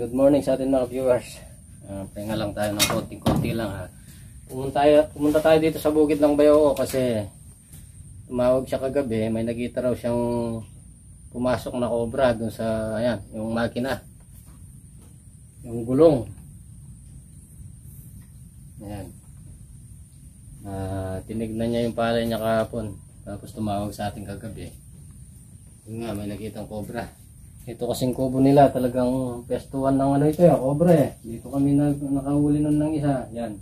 Good morning sa atin mga viewers. Pahinga lang tayo ng konti-konti lang. Pumunta tayo dito sa bukid ng Bayoo kasi tumawag siya kagabi. May nakita raw siyang pumasok na cobra dun sa ayan, yung makina. Yung gulong. Ayan. Tinignan niya yung palay niya kahapon. Tapos tumawag sa atin kagabi. Yun nga, may nakitang cobra. Ito kasing kubo nila, talagang pestuan ng ano ito, cobra eh. Dito kami nakahuli nun ng isa. Yan.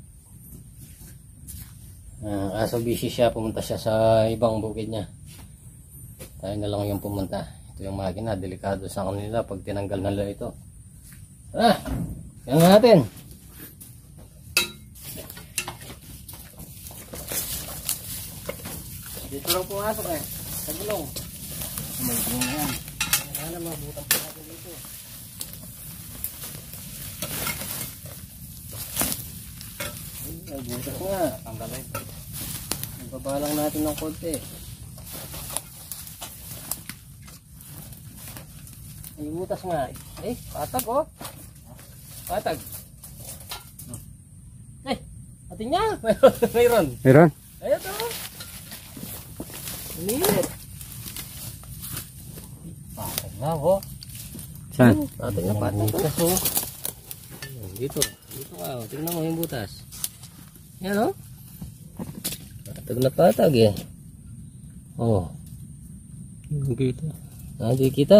Kaso busy siya, pumunta siya sa ibang bukid niya. Tayo na lang yung pumunta. Ito yung makina, delikado sa kanila pag tinanggal nila ito. Yan natin. Dito lang pumasok eh, sa gulong. May gulong yan. Sana mabutan pa natin dito. Ay, butas nga. Tanggalin. Ibabalang natin ng konti. Ay, butas nga. Eh, patag oh. Patag. Eh, atin niya. Mayroon. Meron? Ayan to. Umilit. Patag na oh. Saan? Patag na patag. Butas oh. Dito. Dito ka oh. Tingnan mo yung butas. Yan oh. Patag na patag eh. Oh. Hindi kita. Hindi kita.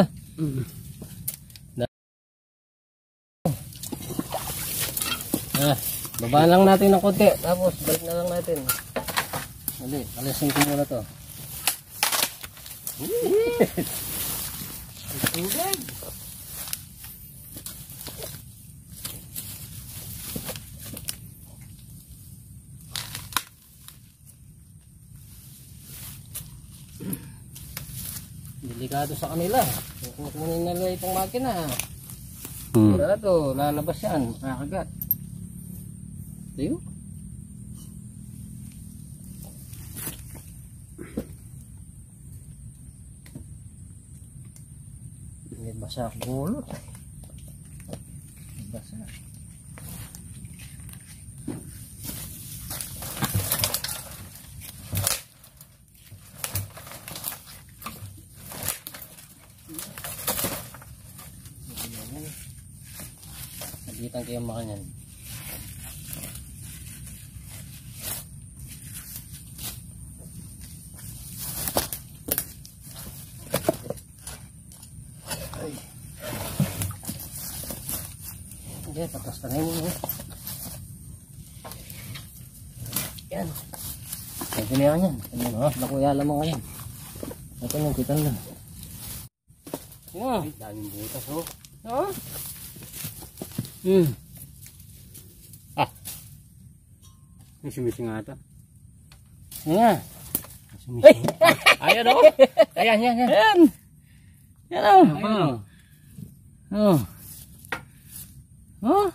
Baba lang natin ng konti. Tapos balik na lang natin. Dali, alisin ko muna to. Delikado sa kanila. Kung kukunin nila itong makina. Sigurado, lalabas yan. Nakakagat. Ito yun. May basa gulot. Basa. Nagitan kayo makanyan. Hindi, tapos tanay mo. Yan. Ito na yan. Nakuya lamang ngayon. Ito nang kita na. Ay, daming butas oh. Oo. May sumising nga ito. Nga. Ayan o. Ayan. Yan. Yan o. Oh. Oh.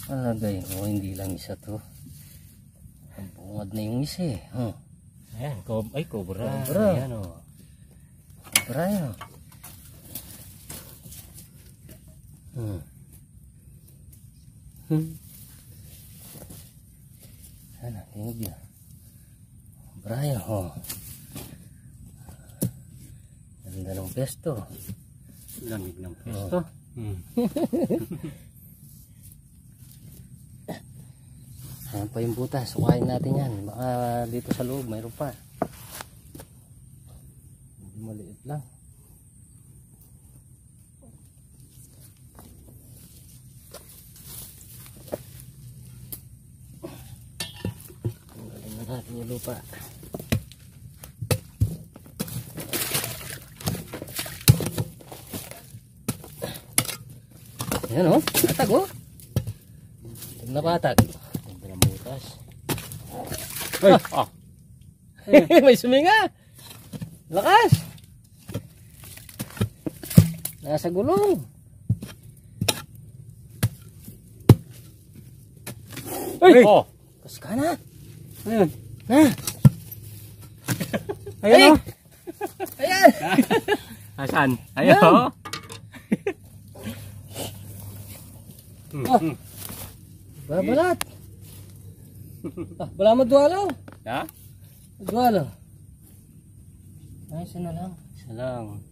Palagay ko, hindi lang isa to. Bungad na yung isa eh. Ayan, ay cobra. Ayan o. Cobra yun. Sana, tingog niya. Cobra yun o. Ganda ng pesto. Lamig ng pesto. Ayan pa yung butas. Sukain natin yan. Baka dito sa loob mayroon pa. Maliit lang. Tanggalin na natin yung lupa. Ayan o. Patag o. Tignan na patag. Tignan na butas. May suminga. Lakas. Nasa gulong. Ay! Oh! Kas ka na. Ayun. Ha? Ayun o. Ayan. Asan? Ayo. Babalat. Wala mo duwalo. Ha? Duwalo. Ay, isa na lang. Isa lang.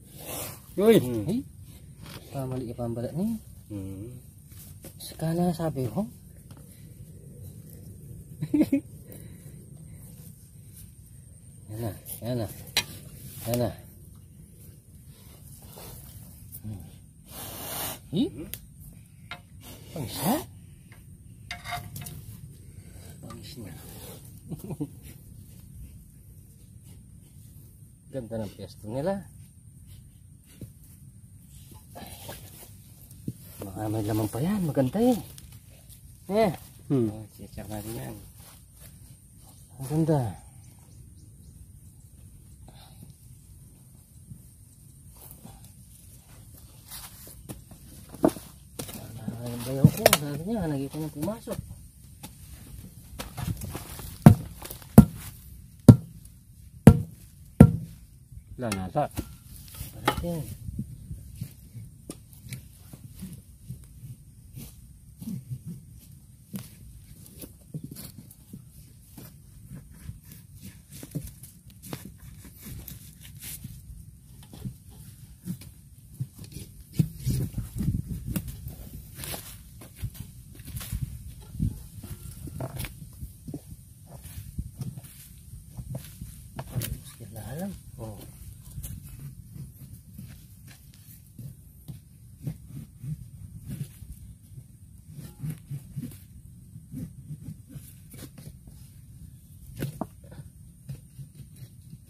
Uy. Ay, pamali ka pambalat niya. Saka na sabi ko. Yan na, yan na. Yan na. Pangisa? Pangis niya. Ganda ng pwesto nila. Baka may laman pa yan. Maganda eh. Check natin yan. Ang ganda. Ang bayaw ko. Sabi niya, nakita niya pumasok. Wala nasa. Parating. Alam. Oh.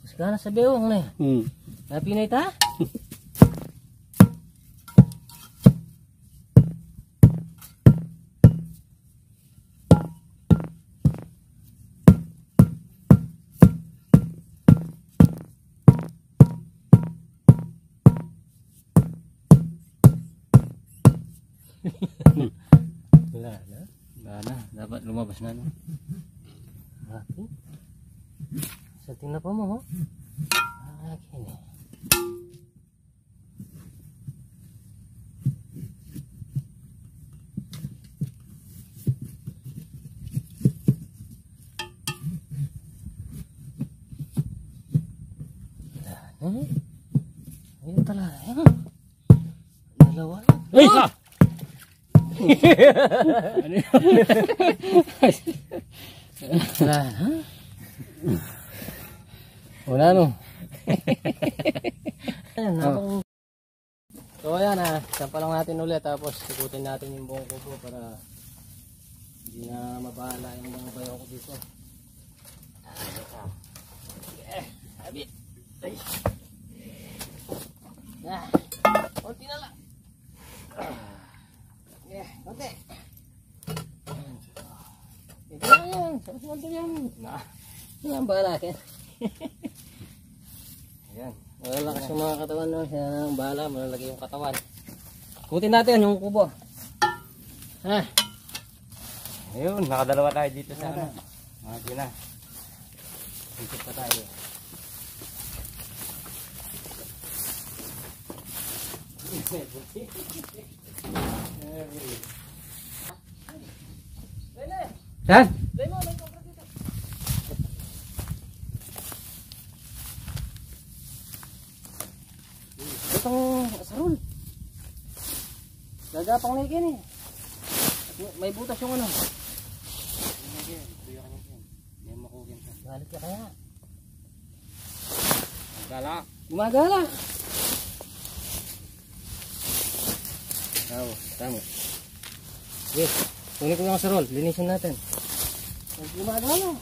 Sekarang sa bewang na. Napinay ta? Wala na. Wala na. Dapat lumabas na. No? Okay. So tingnan pa mo. Okay na. Ayun talaga. Dalawa. Ay! Ah! Wala na. Wala no. Ayan, habang... So ayan sampalang natin ulit tapos ikutin natin yung buong kubo para hindi na mabahala yung mga bayo ko dito. Habit. Konti na lang. Konti. Ito na yan. Sabi yan. Yan bahala akin. Ayan. Malalakas yung mga katawan. No? Siya ang bahala. Malalaki yung katawan. Kutin natin yung kubo. Ayun, nakadalawa tayo dito sa ano. Mga tina. Dito pa tayo. Saan? Itong sarul. Gagapang na ikin eh. May butas yung ano. Galit ka kaya. Gala. Gumagala. Tama. Yes. Kunin ko yung sarol. Linisin natin. Gumagala.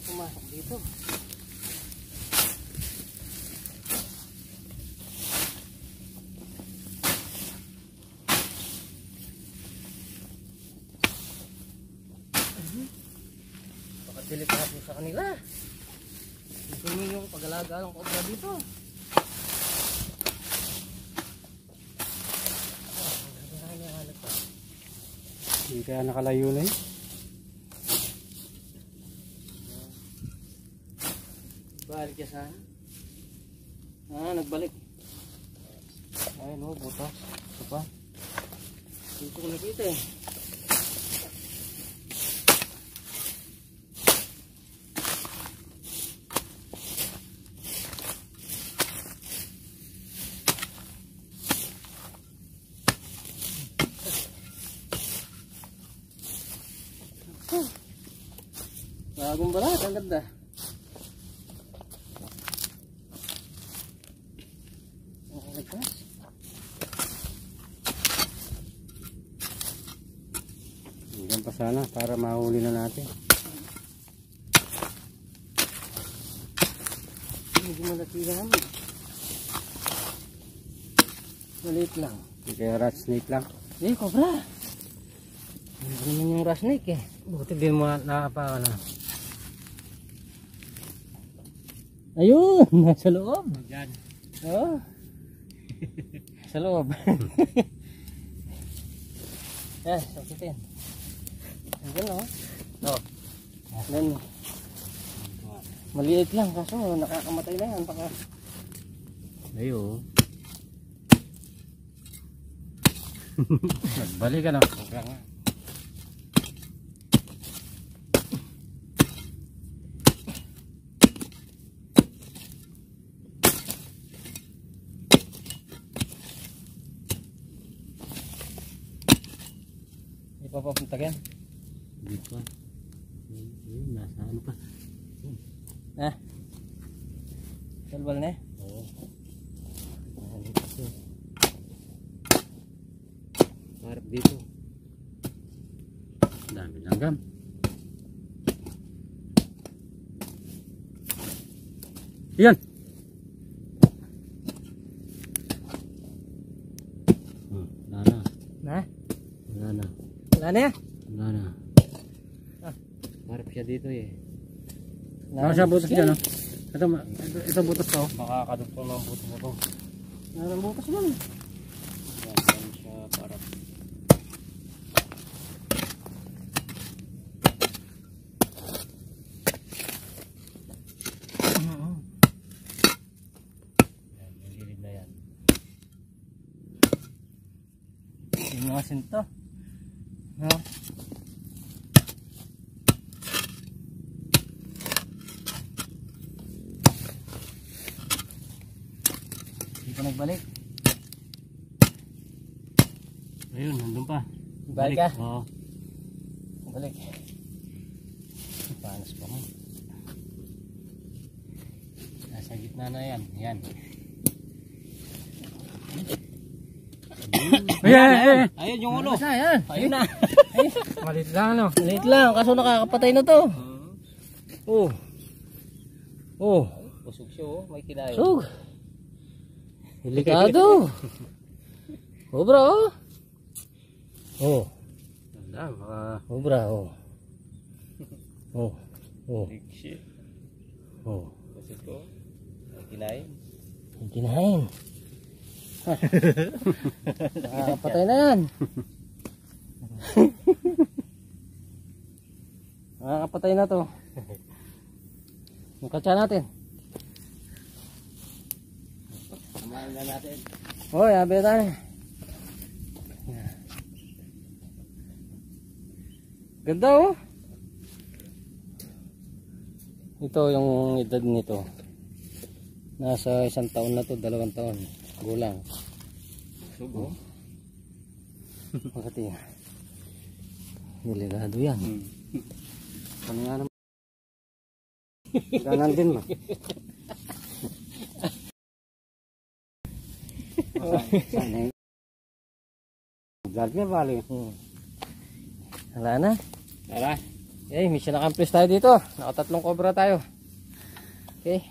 Pumasok dito. delikado sa kanila. Gusto niyo yung pag-alaga ng cobra dito. Hindi kaya nakalayo na eh. Balik ka sana. Nagbalik. Ayun o, butas. Ito pa. Dito ko nakita eh. Bagong balat, ang ganda. Hanggang pa sana para mahuli na natin. Hindi mo natigaan. Maliit lang. Hindi kaya rat snake lang. Cobra. Ano naman yung rat snake eh. Buti din mo nakapa na. Ayun, nasa loob. Diyan. Oo. Sa loob. Sakitin. Ayan o. Oh. Then, maliit lang kaso nakakamatay na yan. Ayun. Balik ka na. Cobra nga. Papapuntagan. Dito. Nasa ano pa? Salbal na eh. Oo. Harap dito. Dami langgam. Yan. Wala na. Wala na. Wala na yan. Wala na. Harap siya dito eh. Wala Siya butas dyan, no? Ito butas to. Makakadugtong ng butas mo to. Wala na bukas yan. Yan siya para. Yan, yung gilid na yan. Yung mga sinto. Hindi ka nagbalik. Ayun, nandun pa. Balik ka? Oo. Balik. Panas pa mo. Nasa gitna na yan. Yan. Ayan! Ayun yung ulo. Ayan! Ayun na. Malit lang ano? Malit lang, kaso nakakapatay na to. Oh. Busog siya oh. May kinain. Sug. Delikado. Cobra oh. Oh. Wala, baka. Cobra oh. Oh. Big shit. Oh. Busog ko. May kinain. Kinain. Nakakapatay na yan. Nakakapatay na to. Yung katsa natin. Samahan na natin. Oh, yabe tayo. Ganda oh. Ito yung edad nito. Nasa 1 taon na to, 2 taon. Gulang. Sugo. Makati. Delikado yan. Ano nga naman? Ganan din ma. Vlog niya bali. Wala na. Tara. Okay, mission accomplished tayo dito. Naka3 cobra tayo. Okay.